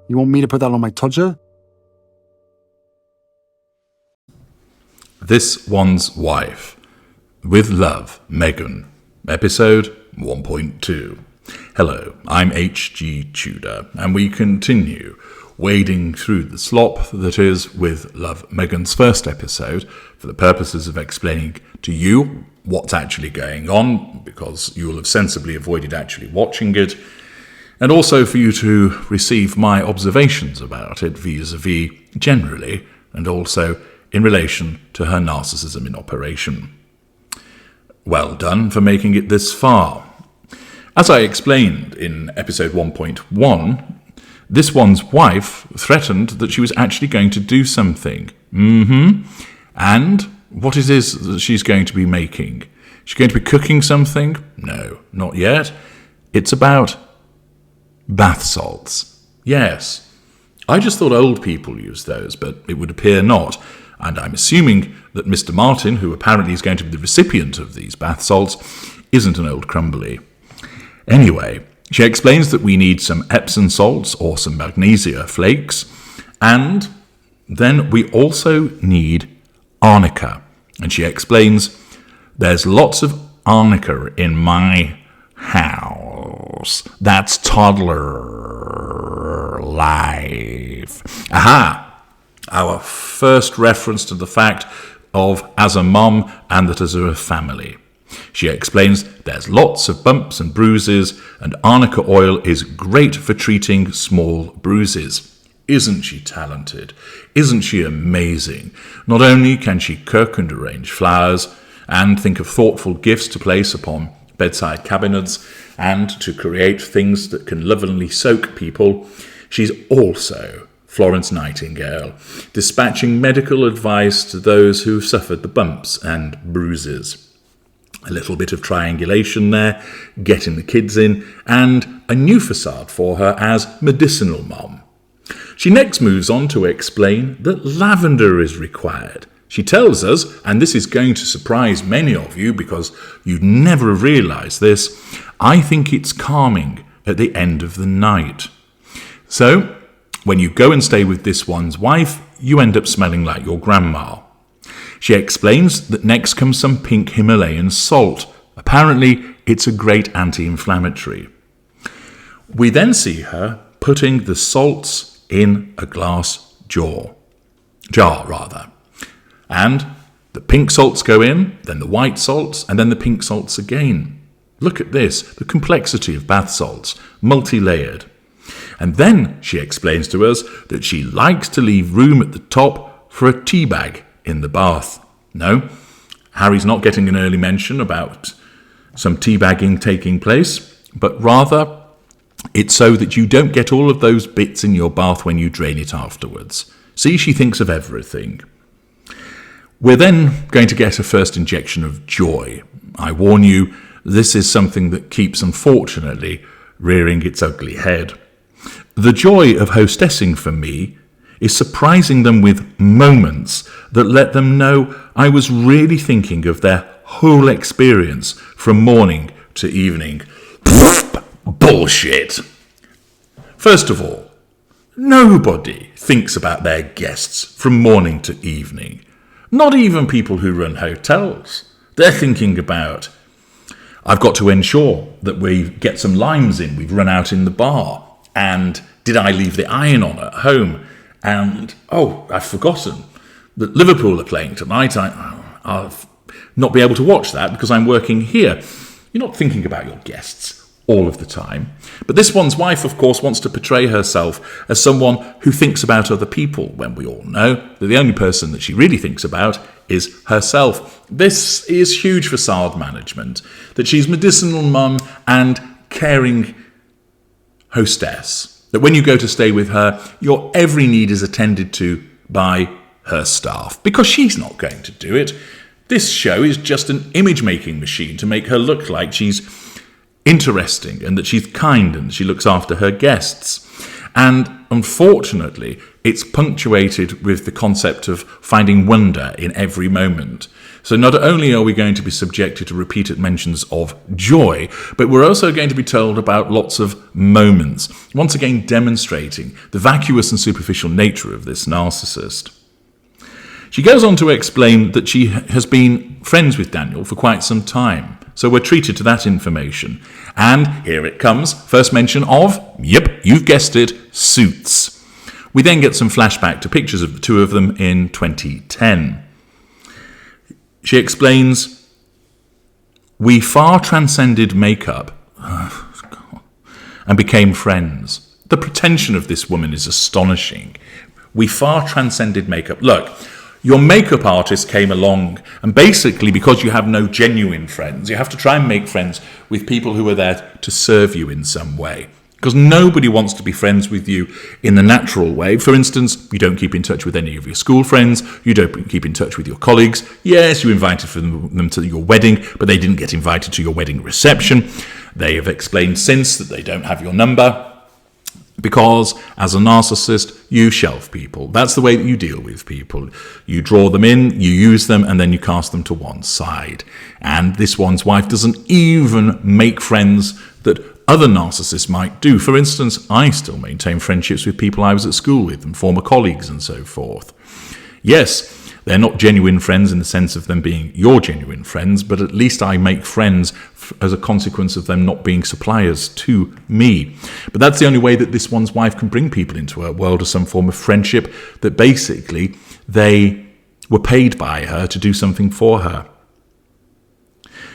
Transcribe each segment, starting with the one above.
You want me to put that on my Tudor? This One's Wife. With Love, Meghan. Episode 1.2. Hello, I'm H.G. Tudor, and we continue wading through the slop that is With Love, Meghan's first episode, for the purposes of explaining to you what's actually going on, because you will have sensibly avoided actually watching it, and also for you to receive my observations about it vis-a-vis generally, and also in relation to her narcissism in operation. Well done for making it this far. As I explained in episode 1.1, this one's wife threatened that she was actually going to do something. And what it is that she's going to be making? She's going to be cooking something? No, not yet. It's about bath salts. Yes. I just thought old people used those, but it would appear not. And I'm assuming that Mr. Martin, who apparently is going to be the recipient of these bath salts, isn't an old crumbly. Anyway, she explains that we need some Epsom salts or some magnesia flakes, and then we also need arnica. And she explains, there's lots of arnica in my house. That's toddler life. Aha! Our first reference to the fact of as a mum and that as a family. She explains there's lots of bumps and bruises, and arnica oil is great for treating small bruises. Isn't she talented? Isn't she amazing? Not only can she cook and arrange flowers, and think of thoughtful gifts to place upon bedside cabinets, and to create things that can lovingly soak people, she's also Florence Nightingale, dispatching medical advice to those who've suffered the bumps and bruises. A little bit of triangulation there, getting the kids in, and a new facade for her as medicinal mom. She next moves on to explain that lavender is required. She tells us, and this is going to surprise many of you because you'd never have realised this, I think it's calming at the end of the night. So, when you go and stay with this one's wife, you end up smelling like your grandma. She explains that next comes some pink Himalayan salt. Apparently, it's a great anti-inflammatory. We then see her putting the salts in a glass jar. And the pink salts go in, then the white salts, and then the pink salts again. Look at this, the complexity of bath salts, multi-layered. And then she explains to us that she likes to leave room at the top for a tea bag in the bath. No, Harry's not getting an early mention about some teabagging taking place, but rather it's so that you don't get all of those bits in your bath when you drain it afterwards. See, she thinks of everything. We're then going to get a first injection of joy. I warn you, this is something that keeps, unfortunately, rearing its ugly head. The joy of hostessing for me is surprising them with moments that let them know I was really thinking of their whole experience from morning to evening. Bullshit! First of all, nobody thinks about their guests from morning to evening. Not even people who run hotels. They're thinking about, I've got to ensure that we get some limes in, we've run out in the bar, and did I leave the iron on at home? And, I've forgotten that Liverpool are playing tonight. I'll not be able to watch that because I'm working here. You're not thinking about your guests all of the time. But this one's wife, of course, wants to portray herself as someone who thinks about other people, when we all know that the only person that she really thinks about is herself. This is huge facade management, that she's medicinal mum and caring hostess. That when you go to stay with her, your every need is attended to by her staff, because she's not going to do it. This show is just an image-making machine to make her look like she's interesting and that she's kind and she looks after her guests. And unfortunately, it's punctuated with the concept of finding wonder in every moment. So not only are we going to be subjected to repeated mentions of joy, but we're also going to be told about lots of moments, once again demonstrating the vacuous and superficial nature of this narcissist. She goes on to explain that she has been friends with Daniel for quite some time, so we're treated to that information. And here it comes, first mention of, yep, you've guessed it, suits. We then get some flashback to pictures of the two of them in 2010. She explains, we far transcended makeup and became friends. The pretension of this woman is astonishing. We far transcended makeup. Look, your makeup artist came along, and basically because you have no genuine friends, you have to try and make friends with people who are there to serve you in some way. Because nobody wants to be friends with you in the natural way. For instance, you don't keep in touch with any of your school friends. You don't keep in touch with your colleagues. Yes, you invited them to your wedding, but they didn't get invited to your wedding reception. They have explained since that they don't have your number. Because, as a narcissist, you shelf people. That's the way that you deal with people. You draw them in, you use them, and then you cast them to one side. And this one's wife doesn't even make friends that other narcissists might do. For instance, I still maintain friendships with people I was at school with and former colleagues and so forth. Yes, they're not genuine friends in the sense of them being your genuine friends, but at least I make friends as a consequence of them not being suppliers to me. But that's the only way that this one's wife can bring people into her world, as some form of friendship, that basically they were paid by her to do something for her.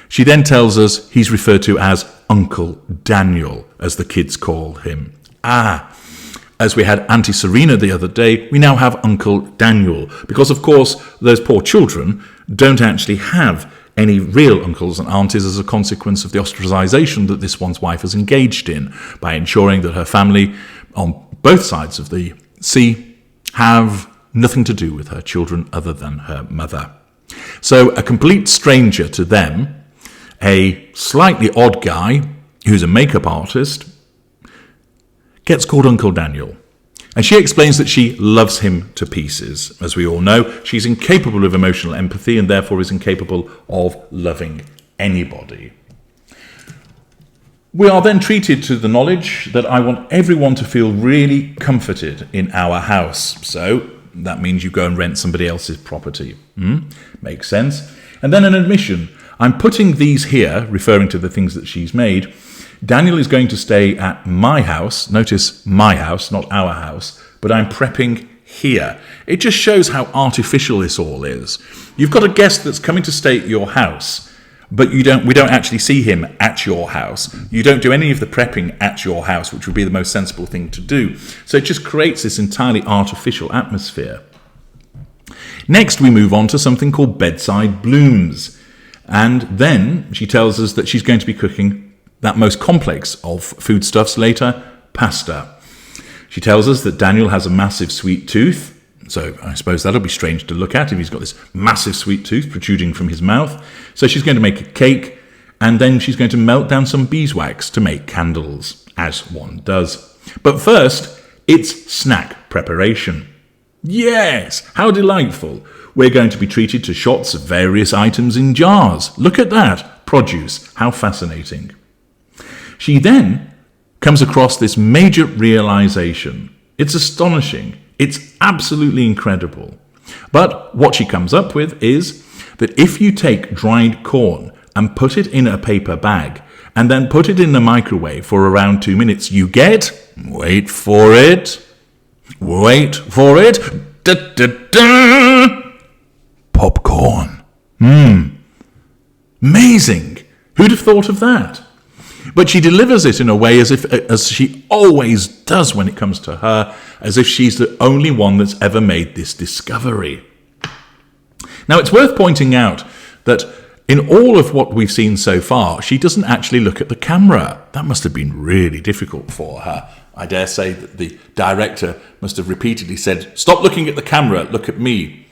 She then tells us he's referred to as Uncle Daniel, as the kids call him. As we had Auntie Serena the other day, we now have Uncle Daniel, because of course those poor children don't actually have any real uncles and aunties as a consequence of the ostracization that this one's wife has engaged in by ensuring that her family on both sides of the sea have nothing to do with her children other than her mother. So a complete stranger to them, a slightly odd guy who's a makeup artist, gets called Uncle Daniel. And she explains that she loves him to pieces. As we all know, she's incapable of emotional empathy and therefore is incapable of loving anybody. We are then treated to the knowledge that I want everyone to feel really comforted in our house. So that means you go and rent somebody else's property. Makes sense. And then an admission. I'm putting these here, referring to the things that she's made. Daniel is going to stay at my house. Notice my house, not our house. But I'm prepping here. It just shows how artificial this all is. You've got a guest that's coming to stay at your house, but we don't actually see him at your house. You don't do any of the prepping at your house, which would be the most sensible thing to do. So it just creates this entirely artificial atmosphere. Next, we move on to something called bedside blooms. And then she tells us that she's going to be cooking that most complex of foodstuffs later, pasta. She tells us that Daniel has a massive sweet tooth. So I suppose that'll be strange to look at if he's got this massive sweet tooth protruding from his mouth. So she's going to make a cake, and then she's going to melt down some beeswax to make candles, as one does. But first, it's snack preparation. Yes, how delightful. We're going to be treated to shots of various items in jars. Look at that. Produce. How fascinating. She then comes across this major realization. It's astonishing. It's absolutely incredible. But what she comes up with is that if you take dried corn and put it in a paper bag and then put it in the microwave for around 2 minutes, you get, wait for it, da, da, da, popcorn. Amazing. Who'd have thought of that? But she delivers it in a way as she always does when it comes to her, as if she's the only one that's ever made this discovery. Now, it's worth pointing out that in all of what we've seen so far, she doesn't actually look at the camera. That must have been really difficult for her. I dare say that the director must have repeatedly said, "Stop looking at the camera, look at me."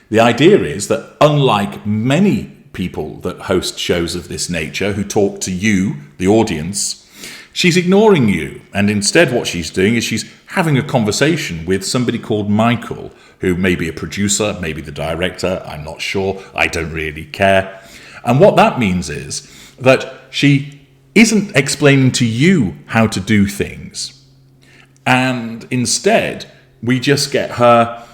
The idea is that unlike many people that host shows of this nature who talk to you, the audience, She's ignoring you, and instead what she's doing is she's having a conversation with somebody called Michael, who may be a producer, maybe the director, I'm not sure, I don't really care. And what that means is that she isn't explaining to you how to do things. And instead, we just get her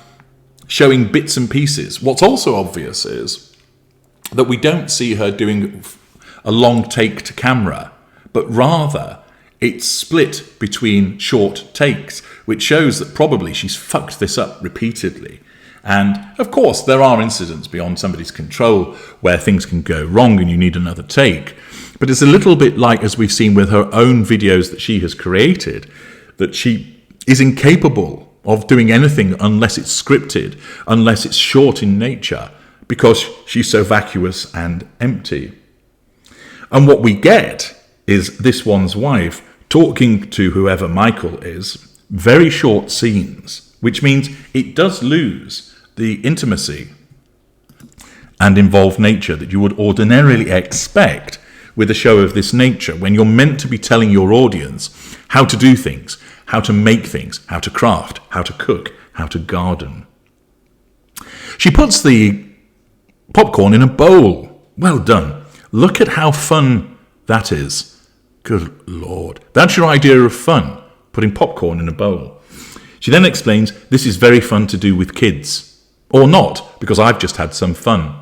showing bits and pieces. What's also obvious is that we don't see her doing a long take to camera, but rather it's split between short takes, which shows that probably she's fucked this up repeatedly. And of course, there are incidents beyond somebody's control where things can go wrong and you need another take. But it's a little bit like, as we've seen with her own videos that she has created, that she is incapable of doing anything unless it's scripted, unless it's short in nature, because she's so vacuous and empty. And what we get is this one's wife talking to whoever Michael is, very short scenes, which means it does lose the intimacy and involved nature that you would ordinarily expect with a show of this nature, when you're meant to be telling your audience how to do things, how to make things, how to craft, how to cook, how to garden. She puts the popcorn in a bowl. Well done. Look at how fun that is. Good Lord. That's your idea of fun, putting popcorn in a bowl. She then explains this is very fun to do with kids. Or not, because I've just had some fun.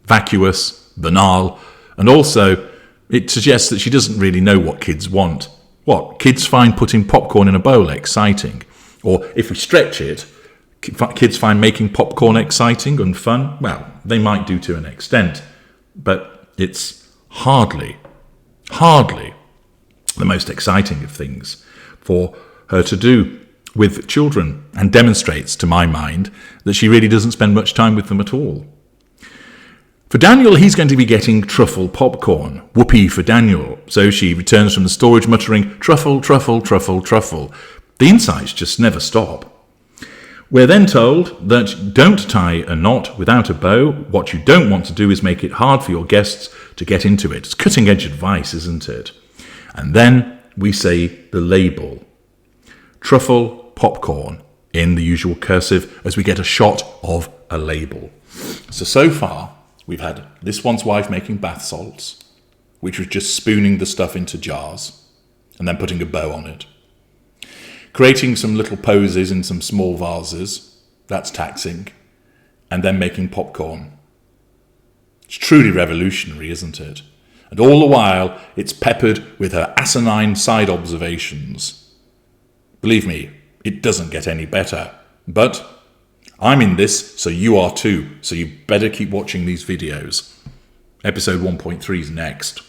Vacuous, banal, and also it suggests that she doesn't really know what kids want. What? Kids find putting popcorn in a bowl exciting. Or if we stretch it, kids find making popcorn exciting and fun. Well, they might do to an extent, but it's hardly the most exciting of things for her to do with children, and demonstrates, to my mind, that she really doesn't spend much time with them at all. For Daniel, he's going to be getting truffle popcorn. Whoopee for Daniel. So she returns from the storage muttering, truffle, truffle, truffle, truffle. The insights just never stop. We're then told that don't tie a knot without a bow. What you don't want to do is make it hard for your guests to get into it. It's cutting edge advice, isn't it? And then we say the label. Truffle popcorn in the usual cursive as we get a shot of a label. So far, we've had this one's wife making bath salts, which was just spooning the stuff into jars and then putting a bow on it. Creating some little poses in some small vases, that's taxing, and then making popcorn. It's truly revolutionary, isn't it? And all the while, it's peppered with her asinine side observations. Believe me, it doesn't get any better. But I'm in this, so you are too, so you better keep watching these videos. Episode 1.3 is next.